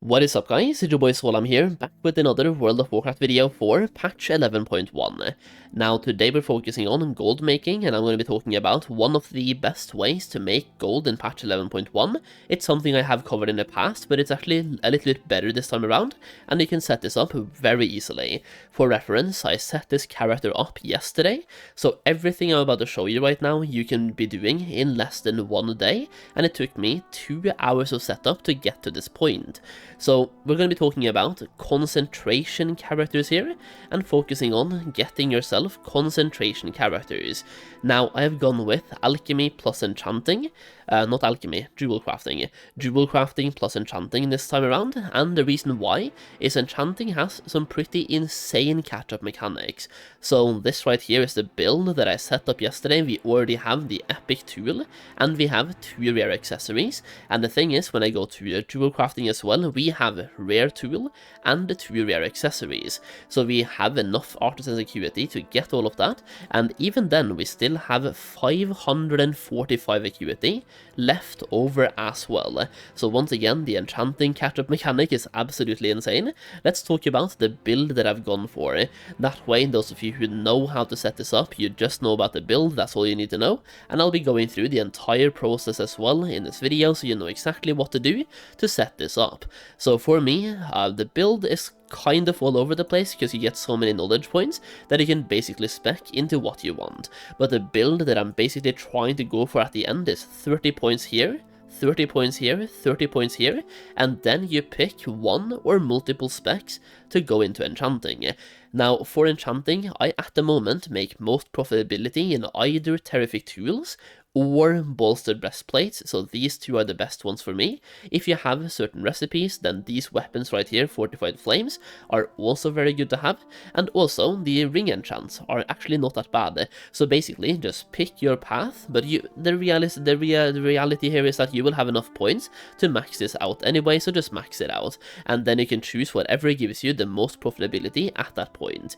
What is up guys, it's your boy Solheim here, back with another World of Warcraft video for patch 11.1. Now today we're focusing on gold making, and I'm going to be talking about one of the best ways to make gold in patch 11.1. It's something I have covered in the past, but it's actually a little bit better this time around, and you can set this up very easily. For reference, I set this character up yesterday, so everything I'm about to show you right now you can be doing in less than 1 day, and it took me 2 hours of setup to get to this point. So we're going to be talking about concentration characters here, and focusing on getting yourself concentration characters. Now I have gone with alchemy plus enchanting, not alchemy, jewelcrafting. Jewelcrafting plus enchanting this time around, and the reason why is enchanting has some pretty insane catch-up mechanics. So this right here is the build that I set up yesterday. We already have the epic tool, and we have 2 rare accessories, and the thing is, when I go to jewelcrafting as well, we have rare tool and the 2 rare accessories, so we have enough artisan acuity to get all of that, and even then we still have 545 acuity left over as well. So once again, the enchanting catch-up mechanic is absolutely insane. Let's talk about the build that I've gone for. That way, those of you who know how to set this up, you just know about the build, that's all you need to know, and I'll be going through the entire process as well in this video, so you know exactly what to do to set this up. So for me, the build is kind of all over the place because you get so many knowledge points that you can basically spec into what you want. But the build that I'm basically trying to go for at the end is 30 points here, 30 points here, 30 points here, and then you pick one or multiple specs to go into enchanting. Now for enchanting, I at the moment make most profitability in either terrific tools or bolstered breastplates, so these 2 are the best ones for me. If you have certain recipes, then these weapons right here, fortified flames, are also very good to have, and also the ring enchants are actually not that bad. So basically just pick your path, but the reality here is that you will have enough points to max this out anyway, so just max it out, and then you can choose whatever gives you the most profitability at that point.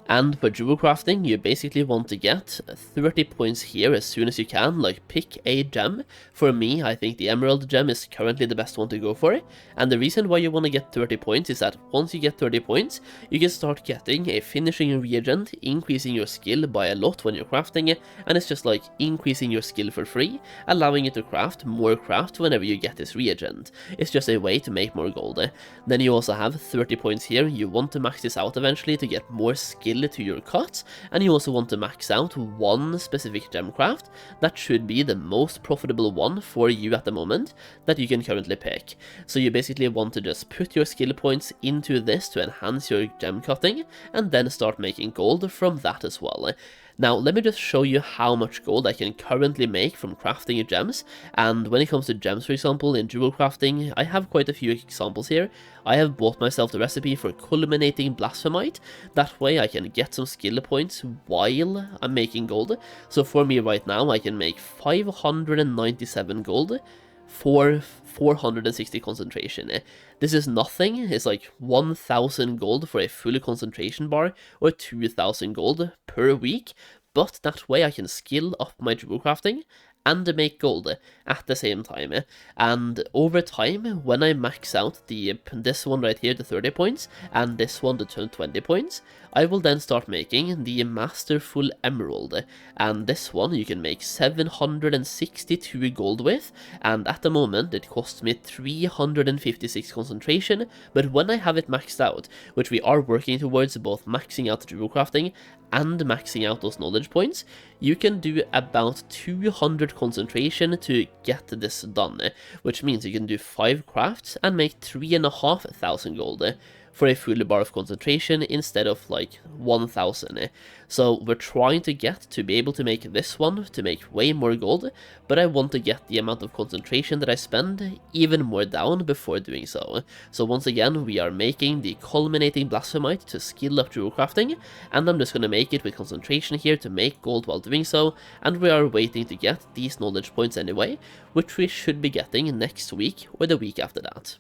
And for jewelcrafting, you basically want to get 30 points here as soon as you can, like pick a gem. For me, I think the emerald gem is currently the best one to go for, and the reason why you want to get 30 points is that once you get 30 points, you can start getting a finishing reagent, increasing your skill by a lot when you're crafting it, and it's just like increasing your skill for free, allowing you to craft more craft whenever you get this reagent. It's just a way to make more gold. Then you also have 30 points here. You want to max this out eventually to get more skill to your cuts, and you also want to max out one specific gem craft that should be the most profitable one for you at the moment that you can currently pick. So you basically want to just put your skill points into this to enhance your gem cutting, and then start making gold from that as well. Now let me just show you how much gold I can currently make from crafting gems, and when it comes to gems, for example, in jewelcrafting, I have quite a few examples here. I have bought myself the recipe for culminating blasphemite, that way I can get some skill points while I'm making gold. So for me right now I can make 597 gold for 460 concentration. This is nothing, it's like 1000 gold for a full concentration bar, or 2000 gold per week, but that way I can skill up my jewelcrafting and make gold at the same time. And over time, when I max out this one right here to 30 points, and this one to 20 points, I will then start making the Masterful Emerald, and this one you can make 762 gold with, and at the moment it costs me 356 concentration, but when I have it maxed out, which we are working towards both maxing out jewelcrafting and maxing out those knowledge points, you can do about 200 concentration to get this done, which means you can do 5 crafts and make 3,500 gold for a full bar of concentration instead of like 1000. So we're trying to get to be able to make this one to make way more gold, but I want to get the amount of concentration that I spend even more down before doing so. So once again, we are making the culminating blasphemite to skill up jewelcrafting, and I'm just going to make it with concentration here to make gold while doing so, and we are waiting to get these knowledge points anyway, which we should be getting next week or the week after that.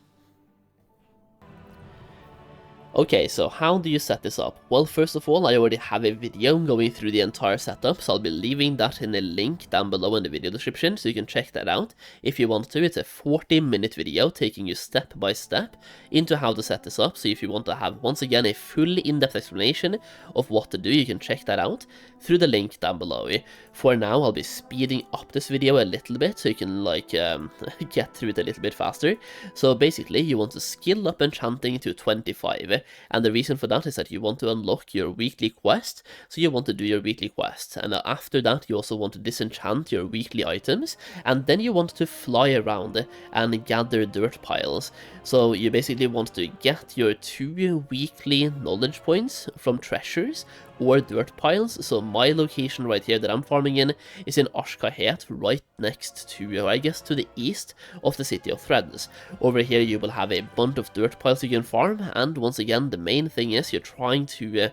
Okay, so how do you set this up? Well, first of all, I already have a video going through the entire setup, so I'll be leaving that in a link down below in the video description, so you can check that out if you want to. It's a 40-minute video taking you step by step into how to set this up, so if you want to have, once again, a full in-depth explanation of what to do, you can check that out through the link down below. For now, I'll be speeding up this video a little bit, so you can, like, get through it a little bit faster. So basically, you want to skill up Enchanting to 25, and the reason for that is that you want to unlock your weekly quest, so you want to do your weekly quest, and after that you also want to disenchant your weekly items, and then you want to fly around and gather dirt piles. So you basically want to get your 2 weekly knowledge points from treasures or dirt piles. So my location right here that I'm farming in is in Ashkahet, right next to, or I guess to the east of the City of Threads. Over here you will have a bunch of dirt piles you can farm, and once again the main thing is you're trying to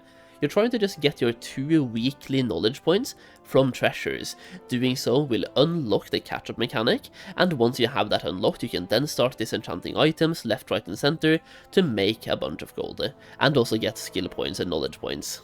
just get your 2 weekly knowledge points from treasures. Doing so will unlock the catch-up mechanic, and once you have that unlocked, you can then start disenchanting items left, right, and center to make a bunch of gold, and also get skill points and knowledge points.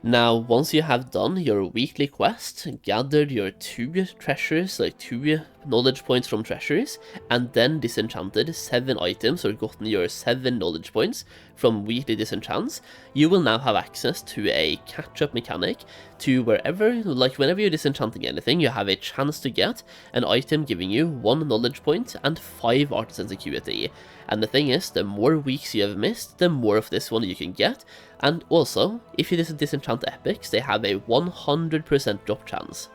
Now, once you have done your weekly quest, gathered your 2 treasures, like 2 knowledge points from treasures, and then disenchanted 7 items or gotten your 7 knowledge points from weekly disenchants, you will now have access to a catch-up mechanic to wherever, like whenever you're disenchanting anything, you have a chance to get an item giving you 1 knowledge point and 5 artisan's acuity. And the thing is, the more weeks you have missed, the more of this one you can get. And also, if you disenchant epics, they have a 100% drop chance.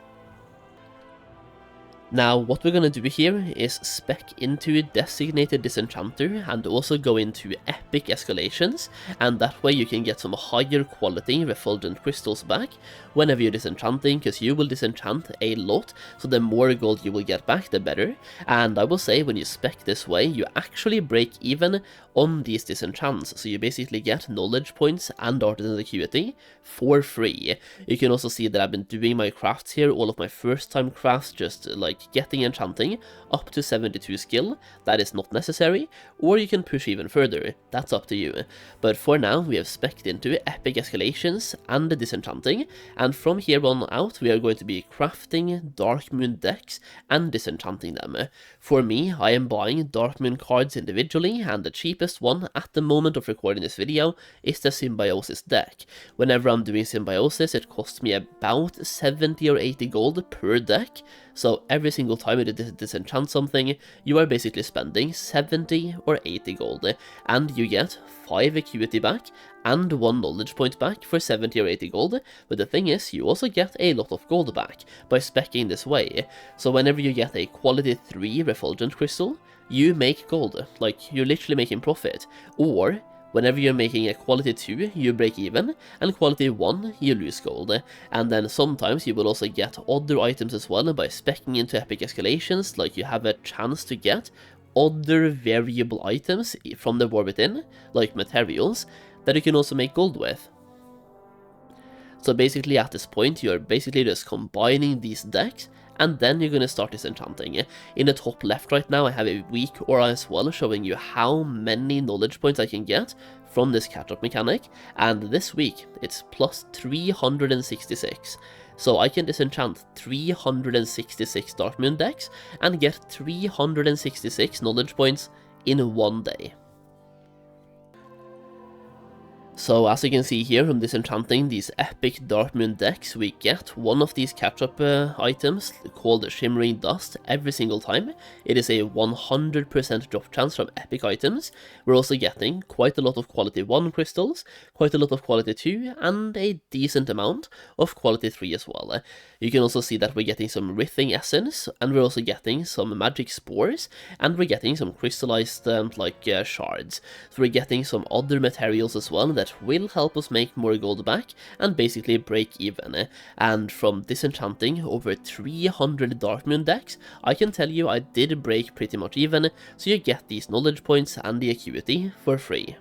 Now, what we're going to do here is spec into Designated Disenchanter and also go into Epic Escalations, and that way you can get some higher quality refulgent crystals back whenever you're disenchanting, because you will disenchant a lot, so the more gold you will get back, the better. And I will say, when you spec this way, you actually break even on these disenchants, so you basically get knowledge points and artisan acuity for free. You can also see that I've been doing my crafts here, all of my first time crafts, just like getting enchanting up to 72 skill. That is not necessary, or you can push even further, that's up to you. But for now, we have specced into Epic Escalations and the disenchanting, and from here on out we are going to be crafting Dark Moon decks and disenchanting them. For me, I am buying Dark Moon cards individually, and the cheapest one at the moment of recording this video is the Symbiosis deck. Whenever I'm doing Symbiosis, it costs me about 70 or 80 gold per deck, so every single time you disenchant something, you are basically spending 70 or 80 gold, and you get 5 acuity back and 1 knowledge point back for 70 or 80 gold, but the thing is, you also get a lot of gold back by speccing this way. So whenever you get a quality 3 refulgent crystal, you make gold, like you're literally making profit, or whenever you're making a quality 2, you break even, and quality 1, you lose gold. And then sometimes you will also get other items as well by speccing into Epic Escalations, like you have a chance to get other variable items from the War Within, like materials, that you can also make gold with. So basically at this point, you're basically just combining these decks, and then you're going to start disenchanting. In the top left right now, I have a weak aura as well, showing you how many knowledge points I can get from this catch-up mechanic, and this week it's plus 366. So I can disenchant 366 Dark Moon decks and get 366 knowledge points in 1 day. So as you can see here, from disenchanting these epic Dark Moon decks, we get one of these catch-up items called Shimmering Dust every single time. It is a 100% drop chance from epic items. We're also getting quite a lot of quality 1 crystals, quite a lot of quality 2, and a decent amount of quality 3 as well. You can also see that we're getting some Rithing Essence, and we're also getting some Magic Spores, and we're getting some crystallized shards. So we're getting some other materials as well that will help us make more gold back and basically break even. And from disenchanting over 300 Dark Moon decks, I can tell you I did break pretty much even, so you get these knowledge points and the acuity for free.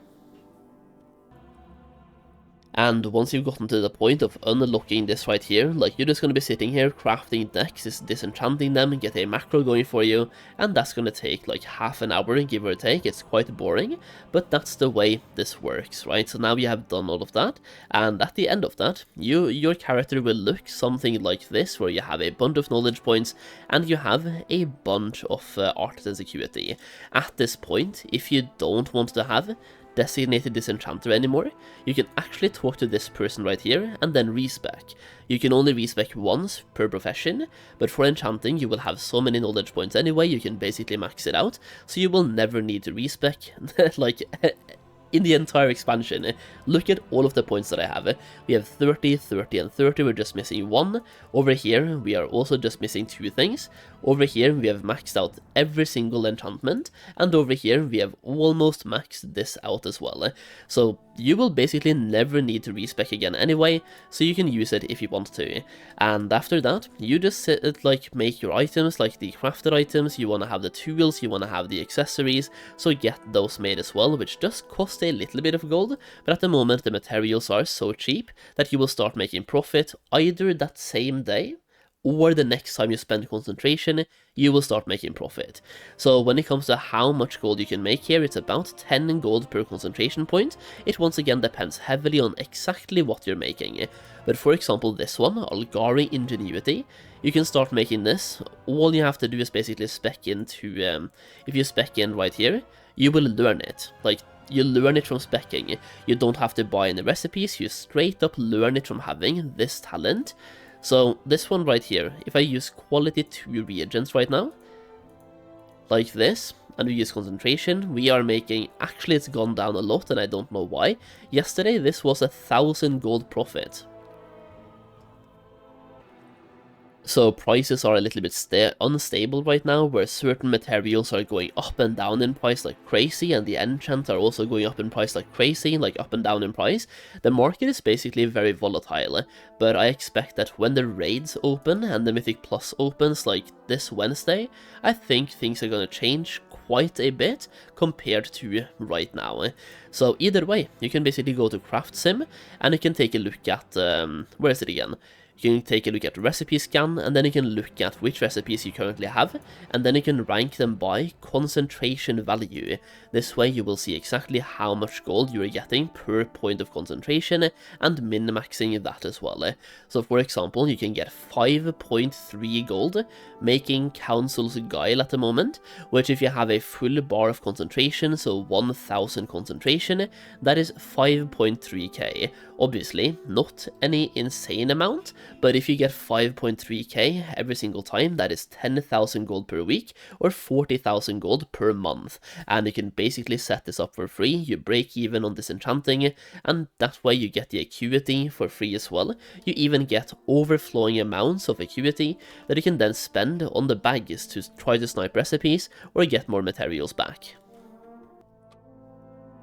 And once you've gotten to the point of unlocking this right here, like you're just going to be sitting here crafting decks, disenchanting them, get a macro going for you, and that's going to take like half an hour, give or take. It's quite boring, but that's the way this works, right? So now you have done all of that, and at the end of that, your character will look something like this, where you have a bunch of knowledge points, and you have a bunch of artisan security. At this point, if you don't want to have designated disenchanter anymore, you can actually talk to this person right here and then respec. You can only respec once per profession, but for enchanting you will have so many knowledge points anyway, you can basically max it out, so you will never need to respec like in the entire expansion. Look at all of the points that I have. We have 30, 30, and 30, we're just missing one. Over here, we are also just missing 2 things. Over here, we have maxed out every single enchantment, and over here, we have almost maxed this out as well. So you will basically never need to respec again anyway, so you can use it if you want to. And after that, you just make your items, like the crafted items. You want to have the tools, you want to have the accessories, so get those made as well, which just cost a little bit of gold, but at the moment the materials are so cheap that you will start making profit either that same day or the next time you spend concentration, you will start making profit. So when it comes to how much gold you can make here, it's about 10 gold per concentration point. It once again depends heavily on exactly what you're making. But for example, this one, Algari Ingenuity, you can start making this. All you have to do is basically spec into, if you spec in right here, you will learn it. Like, you learn it from speccing. You don't have to buy any recipes, you straight up learn it from having this talent. So this one right here, if I use quality 2 reagents right now, like this, and we use concentration, we are making, actually it's gone down a lot and I don't know why. Yesterday this was 1,000 gold profit. So prices are a little bit unstable right now, where certain materials are going up and down in price like crazy, and the enchants are also going up in price like crazy, like up and down in price. The market is basically very volatile, but I expect that when the raids open and the Mythic Plus opens like this Wednesday, I think things are going to change quite a bit compared to right now. So either way, you can basically go to Craft Sim, and you can take a look at, where is it again? You can take a look at recipe scan, and then you can look at which recipes you currently have, and then you can rank them by concentration value. This way you will see exactly how much gold you are getting per point of concentration, and min-maxing that as well. So for example, you can get 5.3 gold making Council's Guile at the moment, which if you have a full bar of concentration, so 1000 concentration, that is 5.3k. Obviously, not any insane amount, but if you get 5.3k every single time, that is 10,000 gold per week, or 40,000 gold per month. And you can basically set this up for free, you break even on disenchanting, and that way you get the acuity for free as well. You even get overflowing amounts of acuity that you can then spend on the bags to try to snipe recipes, or get more materials back.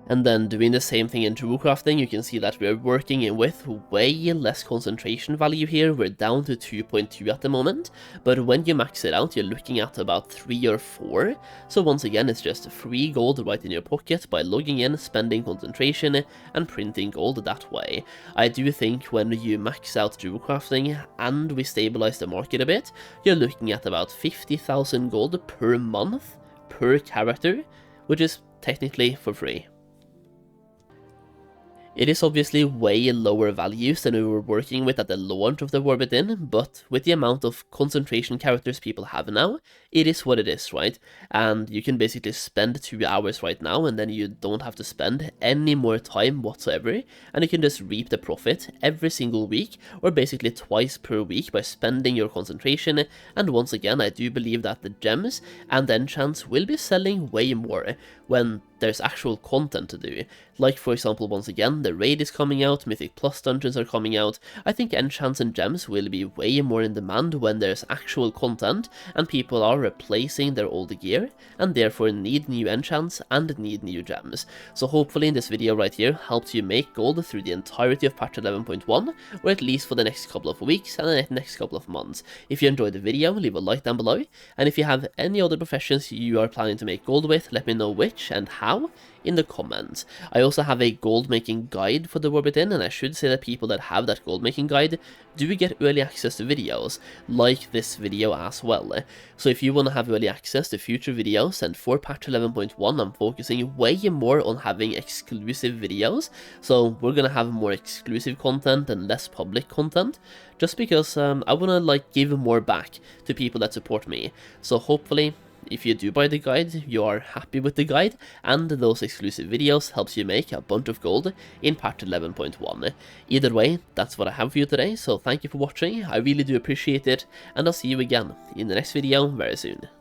And then doing the same thing in Jewelcrafting, you can see that we're working with way less concentration value here. We're down to 2.2 at the moment, but when you max it out, you're looking at about 3 or 4. So once again, it's just free gold right in your pocket by logging in, spending concentration, and printing gold that way. I do think when you max out Jewelcrafting and we stabilize the market a bit, you're looking at about 50,000 gold per month per character, which is technically for free. It is obviously way lower values than we were working with at the launch of the War Within, but with the amount of concentration characters people have now, it is what it is, right? And you can basically spend 2 hours right now, and then you don't have to spend any more time whatsoever, and you can just reap the profit every single week, or basically twice per week by spending your concentration. And once again, I do believe that the gems and the enchants will be selling way more when there's actual content to do. Like for example, once again, the raid is coming out, Mythic Plus dungeons are coming out. I think enchants and gems will be way more in demand when there's actual content and people are replacing their old gear and therefore need new enchants and need new gems. So hopefully this video right here helps you make gold through the entirety of patch 11.1, or at least for the next couple of weeks and the next couple of months. If you enjoyed the video, leave a like down below, and if you have any other professions you are planning to make gold with, let me know which and how WoW in the comments. I also have a gold making guide for the War Within, and I should say that people that have that gold making guide do get early access to videos, like this video as well. So if you want to have early access to future videos, and for patch 11.1 I'm focusing way more on having exclusive videos, so we're gonna have more exclusive content and less public content, just because I want to like give more back to people that support me. So hopefully, if you do buy the guide, you are happy with the guide, and those exclusive videos helps you make a bunch of gold in patch 11.1. Either way, that's what I have for you today, so thank you for watching, I really do appreciate it, and I'll see you again in the next video very soon.